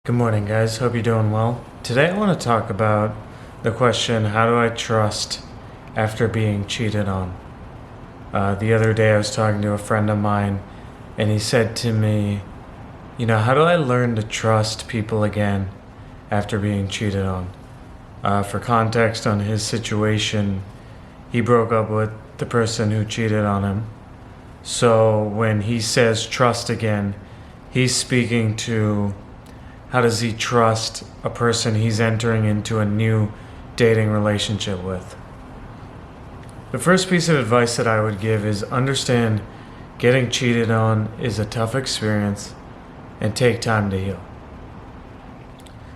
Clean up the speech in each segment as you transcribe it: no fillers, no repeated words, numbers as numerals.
Good morning, guys. Hope you're doing well. Today, I want to talk about the question, how do I trust after being cheated on? The other day, I was talking to a friend of mine, and he said to me, how do I learn to trust people again after being cheated on? For context on his situation, he broke up with the person who cheated on him. So when he says trust again, he's speaking to how does he trust a person he's entering into a new dating relationship with? The first piece of advice that I would give is understand getting cheated on is a tough experience and take time to heal.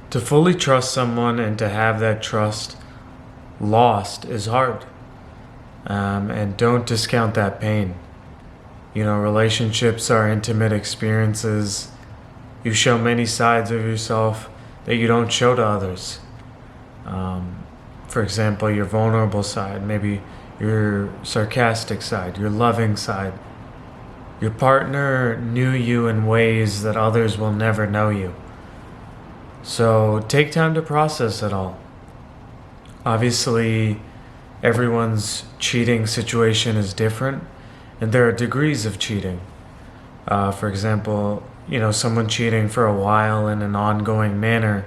To fully trust someone and to have that trust lost is hard. And don't discount that pain. Relationships are intimate experiences. You show many sides of yourself that you don't show to others. For example, your vulnerable side, maybe your sarcastic side, your loving side. Your partner knew you in ways that others will never know you. So take time to process it all. Obviously, everyone's cheating situation is different, and there are degrees of cheating. For example, someone cheating for a while in an ongoing manner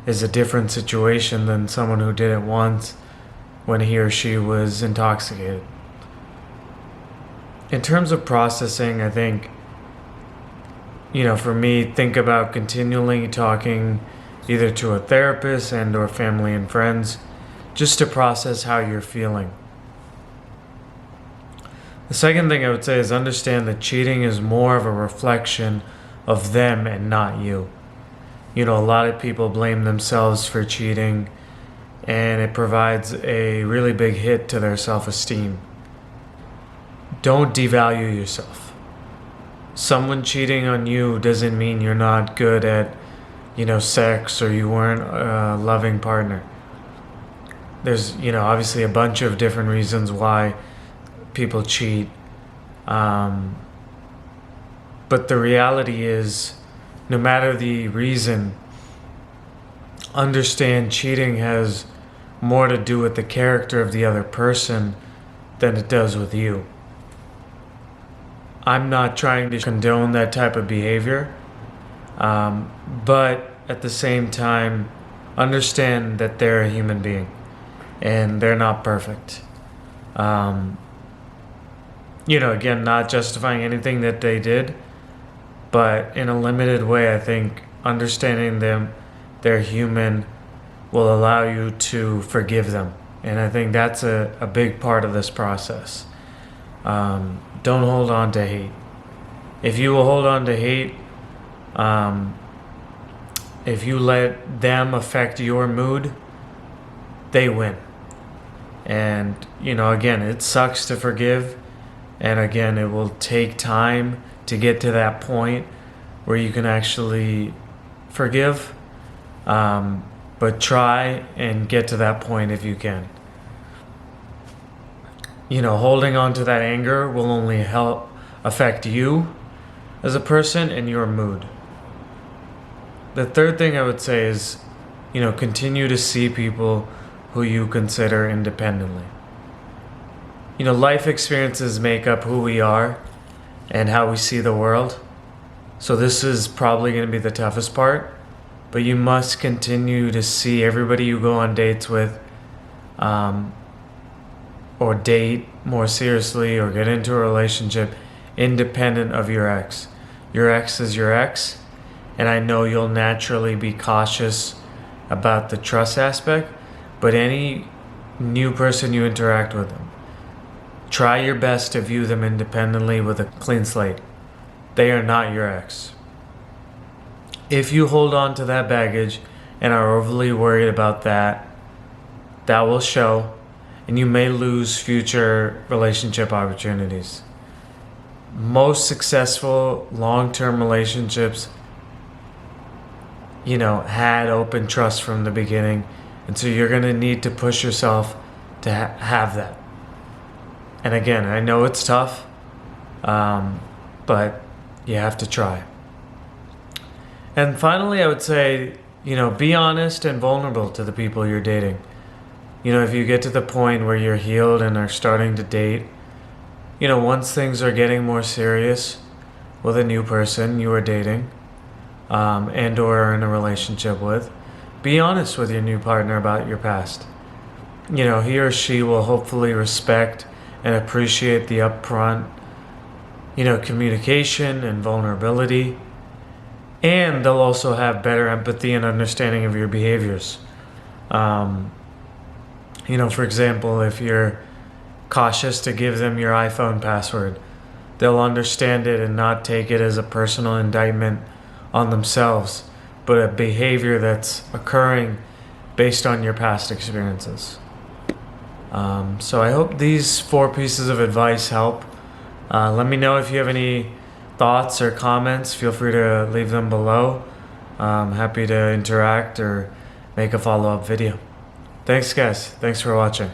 is a different situation than someone who did it once when he or she was intoxicated. In terms of processing, I think, for me, think about continually talking either to a therapist and or family and friends just to process how you're feeling. The second thing I would say is understand that cheating is more of a reflection of them and not you. A lot of people blame themselves for cheating, and it provides a really big hit to their self-esteem. Don't devalue yourself. Someone cheating on you doesn't mean you're not good at, sex or you weren't a loving partner. There's, obviously a bunch of different reasons why people cheat. But the reality is, no matter the reason, understand cheating has more to do with the character of the other person than it does with you. I'm not trying to condone that type of behavior, but at the same time, understand that they're a human being and they're not perfect. Again, not justifying anything that they did, but in a limited way, I think understanding them, they're human, will allow you to forgive them. And I think that's a big part of this process. Don't hold on to hate. If you will hold on to hate, if you let them affect your mood, they win. And, again, it sucks to forgive. And again, it will take time to get to that point where you can actually forgive. But try and get to that point if you can. Holding on to that anger will only help affect you as a person and your mood. The third thing I would say is, continue to see people who you consider independently. Life experiences make up who we are and how we see the world. So this is probably going to be the toughest part, but you must continue to see everybody you go on dates with, or date more seriously, or get into a relationship independent of your ex. Your ex is your ex, and I know you'll naturally be cautious about the trust aspect, but any new person you interact with them, try your best to view them independently with a clean slate. They are not your ex. If you hold on to that baggage and are overly worried about that, that will show, and you may lose future relationship opportunities. Most successful long-term relationships, had open trust from the beginning, and so you're going to need to push yourself to have that. And again, I know it's tough, but you have to try. And finally, I would say, be honest and vulnerable to the people you're dating. If you get to the point where you're healed and are starting to date, once things are getting more serious with a new person you are dating, and or are in a relationship with, be honest with your new partner about your past. He or she will hopefully respect and appreciate the upfront, communication and vulnerability. And they'll also have better empathy and understanding of your behaviors. For example, if you're cautious to give them your iPhone password, they'll understand it and not take it as a personal indictment on themselves, but a behavior that's occurring based on your past experiences. So I hope these 4 pieces of advice help. Let me know if you have any thoughts or comments. Feel free to leave them below. I'm happy to interact or make a follow-up video. Thanks, guys. Thanks for watching.